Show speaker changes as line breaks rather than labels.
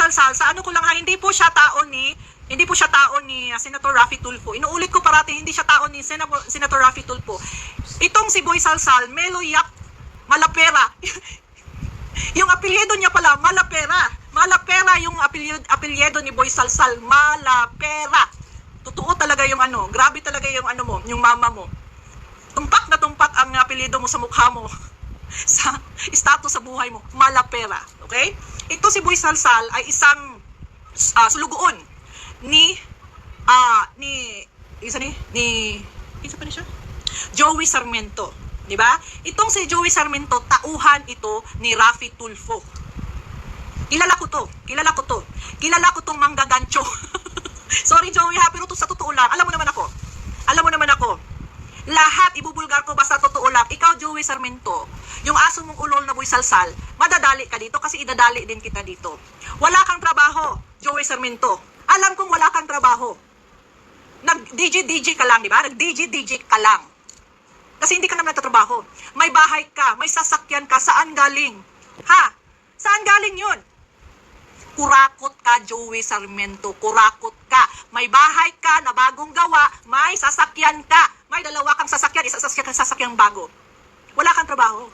Salsal, sa ano ko lang ha, hindi po siya tao ni Senator Raffy Tulfo. Inuulit ko parati, hindi siya tao ni Senator Raffy Tulfo. Itong si Boy Salsal, Meloyak Malapera. Yung apelyido niya pala, Malapera. Malapera yung apelyido ni Boy Salsal, Malapera. Totoo talaga yung ano, grabe talaga yung ano mo, yung mama mo. Tumpak na tumpak ang apelyido mo sa mukha mo. Sa status sa buhay mo, Malapera. Okay? Ito si Boy Salsal ay isang sulugoon ni isa pa ni siya? Joey Sarmiento, 'di ba? Itong si Joey Sarmiento, tauhan ito ni Raffy Tulfo. Kilala ko to. Kilala ko tong manggagancho. Sorry Joey ha, pero to sa totoo lang, alam mo naman ako. Lahat ibubulgar ko basta totoo lang. Ikaw Joey Sarmiento, yung aso mong ulol na Boy Salsal, madadali ka dito kasi idadali din kita dito. Wala kang trabaho, Joey Sarmiento. Alam kong wala kang trabaho. Nag-DJ ka lang, di ba? Nag-DJ ka lang. Kasi hindi ka naman nagtatrabaho. May bahay ka, may sasakyan ka, saan galing? Ha? Saan galing yun? Kurakot ka, Joey Sarmiento. Kurakot ka. May bahay ka na bagong gawa, may sasakyan ka. May dalawa kang sasakyan, isa sasakyang bago. Wala kang trabaho.